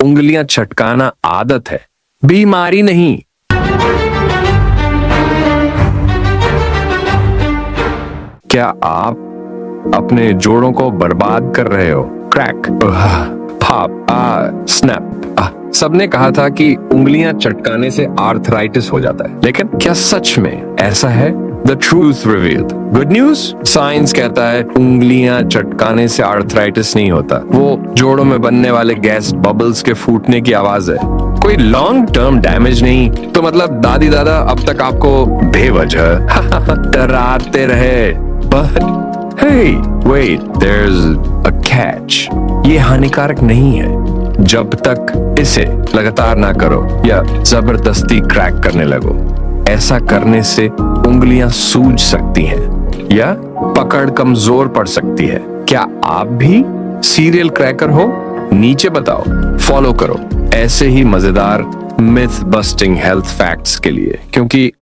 उंगलियां चटकाना आदत है, बीमारी नहीं। क्या आप अपने जोड़ों को बर्बाद कर रहे हो? Crack, pop, snap. सबने कहा था कि उंगलियां चटकाने से आर्थराइटिस हो जाता है, लेकिन क्या सच में ऐसा है? The truth revealed. Good news? Science कहता है उंगलियां चटकाने से आर्थराइटिस नहीं होता, वो जोड़ों में बनने वाले गैस बबल्स के फूटने की आवाज है, कोई लॉन्ग टर्म डैमेज नहीं। तो मतलब दादी दादा अब तक आपको बेवजह डराते रहे। But hey, wait, there's a catch. ये हानिकारक नहीं है जब तक इसे लगातार ना करो या जबरदस्ती क्रैक करने लगो। ऐसा करने से उंगलियां सूज सकती हैं या पकड़ कमजोर पड़ सकती है। क्या आप भी सीरियल क्रैकर हो? नीचे बताओ, फॉलो करो ऐसे ही मजेदार मिथ बस्टिंग हेल्थ फैक्ट्स के लिए, क्योंकि